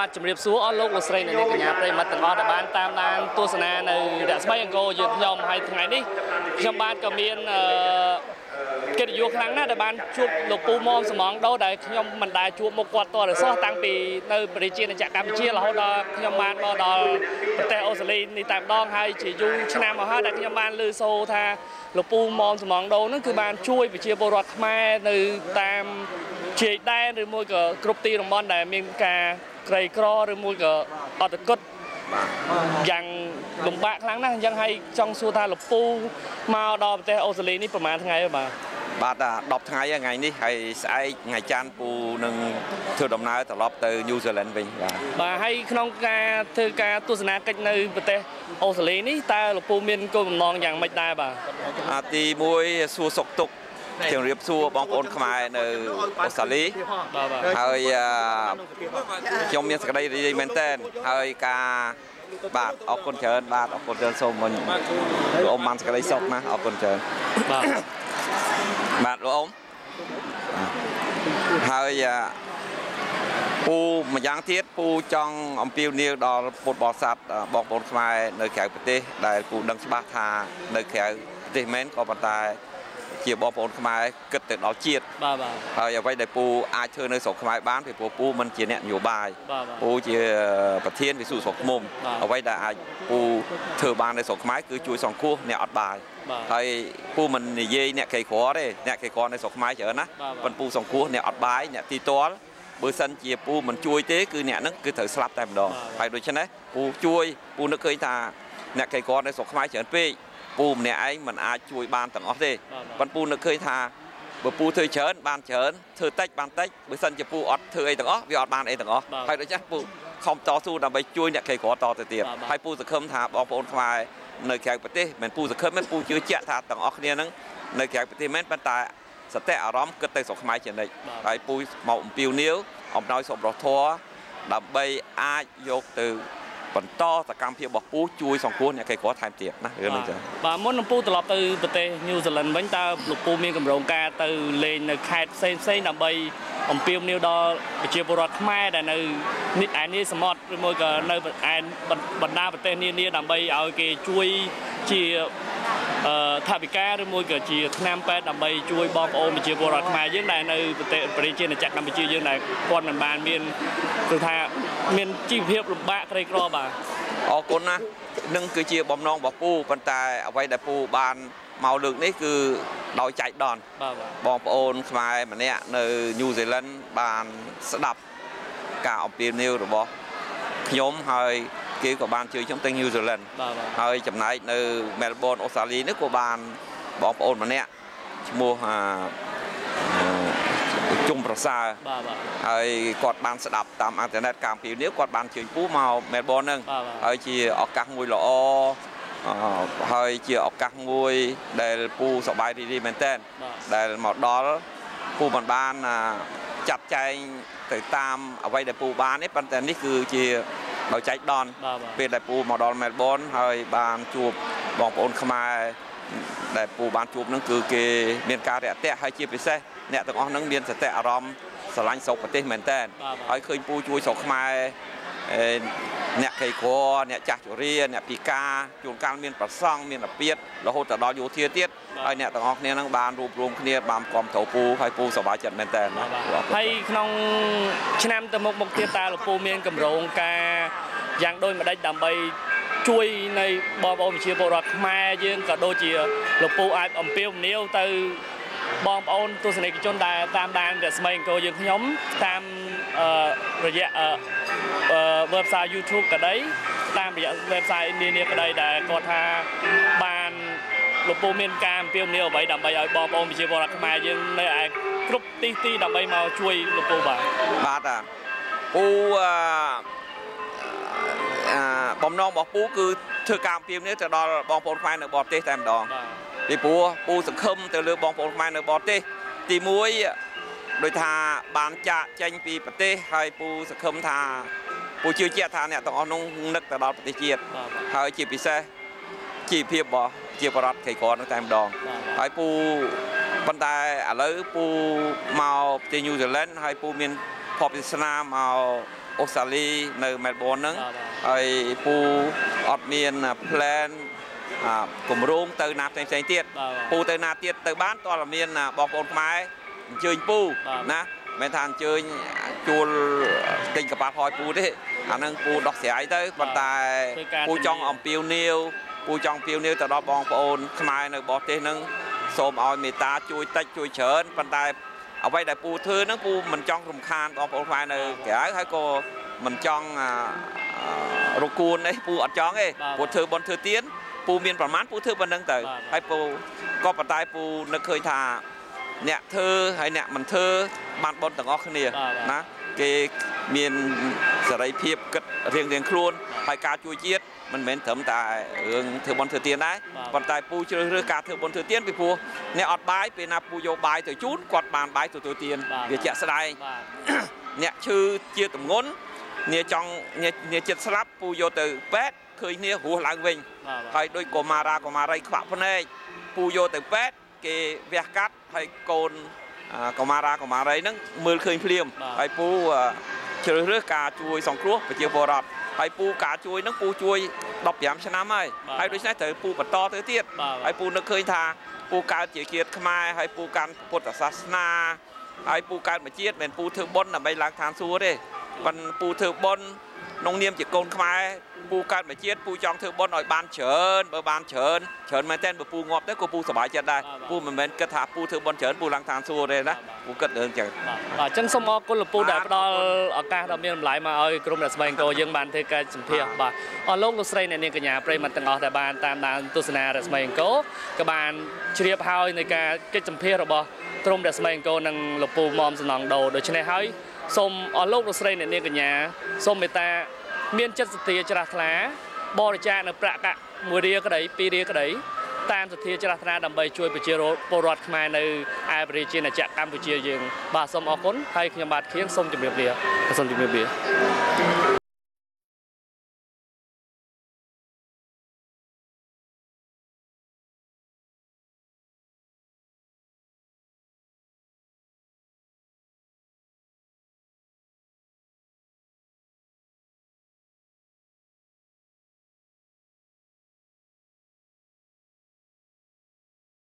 បាទជំរាបសួរអស់លោកលោកស្រីអ្នកនាងកញ្ញាប្រិយមិត្តទាំងអស់ដែលបានតាមដានទស្សនានៅរស្មីអង្គរយើងខ្ញុំហើយថ្ងៃនេះខ្ញុំបាទក៏មានកិត្តិយសខ្លាំងណាស់ដែលបានជួបលោកពូមុំសំងដូដែលខ្ញុំមិនដែលជួបមុខគាត់តរសោះតាំងពីនៅប្រជាជាតិកម្ពុជារហូតដល់ខ្ញុំបានមកដល់ប្រទេសអូស្ត្រាលីនេះតែម្ដងហើយជាយូរឆ្នាំមកហើយដែលខ្ញុំបានឮសូរថាលោកពូមុំសំងដូហ្នឹងគឺបានជួយប្រជាពលរដ្ឋខ្មែរនៅតាមជាយដែនឬមួយក៏គ្រប់ទីតំបន់ដែលមានការក្រីក្រឬមួយក៏អត់គិតយ៉ាងលំបាកខ្លាំងណាស់អញ្ចឹងហើយចង់សួរថាលោកពូមកដល់ប្រទេសអូស្ត្រាលីនេះប្រហែលថ្ងៃហើយបាទ10ថ្ងៃនេះហើយស្អែកថ្ងៃច័ន្ទពូនឹងធ្វើដំណើរត្រឡប់ទៅញូហ្សេឡង់វិញបាទហើយក្នុងការធ្វើការទស្សនកិច្ចនៅប្រទេសអូស្ត្រាលីនេះតើលោកពូមានគោលបំណងយ៉ាងម៉េចដែរបាទទី1សួរសុខទុក្ខជម្រាបសួរបងប្អូនខ្មែរនៅអូស្ត្រាលីហើយខ្ញុំមានសេចក្តីរីករាយមែនទែនហើយការបាទអរគុណច្រើនបាទអរគុណច្រើនសូមលោកអ៊ំបានសេចក្តីសុខណាស់អរគុណច្រើនបាទលោកអ៊ំហើយពូម្យ៉ាងទៀតពូចង់អំពាវនាវដល់ពុទ្ធបរិស័ទបងប្អូនខ្មែរនៅក្រៅប្រទេសដែលពូដឹងច្បាស់ថានៅក្រៅប្រទេសមែនក៏ប៉ុន្តែជាបងប្អូនខ្មែរគិតទៅដល់ជាតិហើយអ្វីដែលពូអាចធ្វើនៅស្រុកខ្មែរបានពីព្រោះពូមិនជាអ្នកនយោបាយពូជាប្រធានវិសុស្រុកឃុំអ្វីដែលអាចពូធ្វើបាននៅស្រុកខ្មែរគឺជួយសង្គ្រោះអ្នកអត់បាយហើយពូមិននិយាយអ្នកក្រីក្រទេអ្នកក្រីក្រនៅស្រុកខ្មែរច្រើនណាប៉ុន្តែពូសង្គ្រោះអ្នកអត់បាយអ្នកទីទាល់បើសិនជាពូមិនជួយទេគឺអ្នកហ្នឹងគឺត្រូវស្លាប់តែម្ដងហើយដូច្នេះពូជួយពូនឹកឃើញថាអ្នកក្រីក្រនៅស្រុកខ្មែរច្រើនពេកពូម្នាក់ឯងមិនអាចជួយបានទាំងអស់ទេប៉ុន្តែពូនឹកឃើញថាបើពូធ្វើច្រើនបានច្រើនធ្វើតិចបានតិចបើសិនជាពូអត់ធ្វើអីទាំងអស់វាអត់បានអីទាំងអស់ហើយដូច្នេះពូខំតស៊ូដើម្បីជួយអ្នកក្រីក្រតទៅទៀតហើយពូសង្ឃឹមថាបងប្អូនខ្មែរនៅក្រៅប្រទេសមិនពូសង្ឃឹមមិនពូជឿជាក់ថាទាំងអស់គ្នានឹងនៅក្រៅប្រទេសមិនប៉ុន្តែសតិអារម្មណ៍គិតទៅស្រុកខ្មែរជានិច្ចហើយពូមកអំពាវនាវអំណោយសប្បុរសធម៌ដើម្បីអាចយកទៅបន្តសកម្មភាពរបស់ពូជួយសង្គ្រោះអ្នកក្រីក្រថែមទៀតណារឿងនេះចា៎បាទមុននឹងពូត្រឡប់ទៅប្រទេសញូហ្សេឡង់វិញតើលោកពូមានកម្រងការទៅលេងនៅខេត្តផ្សេងដើម្បីអំពាវនាវដល់ប្រជាពលរដ្ឋខ្មែរដែលនៅឯនេះសមុទ្រឬមួយក៏នៅឯបណ្ដាប្រទេសនានាដើម្បីឲ្យគេជួយជាថវិកាឬមួយក៏ជាថ្នាំពេទ្យដើម្បីជួយបងប្អូនប្រជាពលរដ្ឋខ្មែរយើងដែលនៅប្រទេសប្រជាជាតិកម្ពុជាយើងដែលគាត់មិនបានមានគឺថាមានជីវភាពលំបាកក្រីក្របាទអរគុណណាស់នឹងគឺជាបំណងរបស់ពូប៉ុន្តែអ្វីដែលពូបានមកលើកនេះគឺដោយចៃដន្យបងប្អូនខ្មែរម្នាក់នៅញូហ្សេឡង់បានស្ដាប់ការអំពាវនាវរបស់ខ្ញុំហើយគេក៏បានជួយខ្ញុំទៅញូហ្សេឡង់ហើយចំណែកនៅមែលប៊នអូស្ត្រាលីនេះក៏បានបងប្អូនម្នាក់ឈ្មោះជុំប្រសើរហើយគាត់បានស្ដាប់តាមអ៊ីនធឺណិតការអំពាវនាវគាត់បានជើញពូមកមែលប៊នហ្នឹងហើយជាឱកាសមួយល្អហើយជាឱកាសមួយដែលពូសប្បាយរីករាយមែនទែនដែលមកដល់ពូបានចាត់ចែងទៅតាមអ្វីដែលពូបាននេះប៉ុន្តែនេះគឺជាដោយចែកដនពេលដែលពូមកដល់មែលប៊នហើយបានជួបបងប្អូនខ្មែរដែលពូបានជួបហ្នឹងគឺគេមានការរាក់ទាក់ហើយជាពិសេសអ្នកទាំងអស់ហ្នឹងមានសតិអារម្មណ៍ស្រឡាញ់ស្រុកប្រទេសមែនតើហើយឃើញពូជួយស្រុកខ្មែរអ្នកក្រីក្រអ្នកចាស់ជរាអ្នកពិការជួនកាលមានប្រសង់មានអាពាធរហូតដល់យោធាទៀតហើយអ្នកទាំងអស់គ្នាហ្នឹងបានរួបរวมគ្នាបានគាំទ្រពូហើយពូសប្បាយចិត្តមែនតើហើយក្នុងឆ្នាំទៅមុខទៀតតើលោកពូមានកម្រងការយ៉ាងដូចម្ដេចដើម្បីជួយในបងប្អូនប្រជាពលរដ្ឋខ្មែរយើងក៏ដូចជាលោកពូអាចអំពាវនាវទៅបងប្អូនទស្សនិកជនដែលតាមដានរស្មីអង្គរយើងខ្ញុំតាមរយៈwebsite YouTube ក្តីតាមរយៈ website នានាក្តីដែលគាត់ថាបានលោកពូមានការអំពាវនាវអ្វីដើម្បីឲ្យបងប្អូនប្រជាពលរដ្ឋខ្មែរយើងនៅឯគ្រប់ទីដើម្បីមកជួយលោកពូបាទពូបំណងរបស់ពូគឺធ្វើការអំពាវនាវទៅដល់បងប្អូនខ្មែរនៅបរទេសតែម្ដងពីព្រោះពូសង្ឃឹមទៅលើបងប្អូនខ្មែរនៅបរទេសទី1ដោយថាបានចាកចេញពីប្រទេសហើយពូសង្ឃឹមថាពូជឿជាក់ថាអ្នកទាំងអស់នោះនឹកទៅដល់ប្រទេសជាតិហើយជាពិសេសជីវភាពរបស់ជាបរិបទក្រីក្រនោះតែម្ដងហើយពូប៉ុន្តែឥឡូវពូមកប្រទេសញូហ្សេឡង់ហើយពូមានភពទេសនាមក អូស្ត្រាលីនៅមែលប៊នហ្នឹងហើយពូអត់មាន plan គម្រោងទៅណាផ្សេងទៀតពូទៅណាទៀតទៅបានតើមានបងប្អូនខ្មែរអញ្ជើញពូណាមិនថាអញ្ជើញជួលទិញកប៉ាល់ហយពូទេអាហ្នឹងពូដោះស្រាយទៅប៉ុន្តែពូចង់អំពាវនាវពូចង់អំពាវនាវទៅដល់បងប្អូនខ្មែរនៅបរទេសហ្នឹងសូមឲ្យមេត្តាជួយតិចជួយច្រើនប៉ុន្តែអ្វីដែលពូធ្វើហ្នឹងពូមិនចង់រំខានបងប្អូនខ្មែរនៅក្រៅហើយក៏មិនចង់រកួនទេពូអត់ចង់ទេពូធ្វើបន់ធ្វើទៀនពូមានប្រមាណពូធ្វើប៉ុណ្្នឹងទៅហើយពូក៏ប៉ុន្តែពូនឹកឃើញថាអ្នកធ្វើហើយអ្នកមិនធ្វើបានបន់ទាំងអស់គ្នាណាគេមានសេរីភាពគិតរៀងខ្លួនហើយការជួយជាតិមិនមែនត្រឹមតែរឿងធ្វើបន់ធ្វើទៀនដែរប៉ុន្តែពូជ្រើសរើសការធ្វើបន់ធ្វើទៀនពីព្រោះអ្នកអត់បាយពេលណាពូយកបាយទៅជូនគាត់បានបាយទទួលទៀនវាជាក់ស្ដែងអ្នកឈឺជាទម្ងន់អ្នកចង់អ្នកចិត្តស្លាប់ពូយកទៅពេទ្យឃើញគ្នារស់ឡើងវិញហើយដោយកុមារីខ្វាក់ភ្នែកពូយកទៅពេទ្យគេវះកាត់ហើយកូនកុមារីហ្នឹងមើលឃើញភ្លាមហើយពូជ្រើសរើសការជួយសង្គ្រោះប្រជាពលរដ្ឋហើយពូការជួយហ្នឹងពូជួយ15ឆ្នាំហើយដូច្នេះត្រូវពូបន្តទៅទៀតហើយពូនឹកឃើញថាពូកើតជាជាតិខ្មែរហើយពូកាន់ពុទ្ធសាសនាហើយពូកើតមកជាតិមិនពូធ្វើបុណ្យដើម្បីឡើងឋានសួគ៌ទេប៉ុន្តែពូធ្វើបុណ្យក្នុងនាមជាកូនខ្មែរពូកើតមកជាតិពូចង់ធ្វើបុណ្យឲ្យបានច្រើនបើបានច្រើនមែនទែនបើពូងាប់ទៅក៏ពូសប្បាយចិត្តដែរពូមិនមែនគិតថាពូធ្វើបុណ្យច្រើនពូឡើងឋានសួគ៌ទេណាពូគិតរឿងចឹងបាទអញ្ចឹងសូមអរគុណលោកពូដែលផ្ដល់ឱកាសដ៏មានតម្លៃមកឲ្យក្រុមអ្នកស្បែកអង្គរយើងបានធ្វើការសម្ភាសន៍បាទអរលោកលោកស្រីអ្នកនាងកញ្ញាប្រិយមិត្តទាំងអស់ដែលបានតាមដានទស្សនាអ្នកស្បែកអង្គរក៏បានជ្រាបហើយនៃការកិច្ចសម្ភាសន៍របស់ក្រុមអ្នកស្បែកអង្គរនិងលោកពូមុំសំណងដូដូច្នេះហើយសូមអរលោកលោកស្រីអ្នកនាងកញ្ញាសូមមេត្តាមានចិត្តសទ្ធាជ្រះថ្លាបរិច្ចាគនៅប្រាក់កាក់1រៀលក្តី2រៀលក្តីតាមសទ្ធាជ្រះថ្លាដើម្បីជួយប្រជាពលរដ្ឋខ្មែរនៅឯប្រជាណាចក្រកម្ពុជាយើងបាទសូមអរគុណហើយខ្ញុំបាទខៀងសូមជម្រាបលា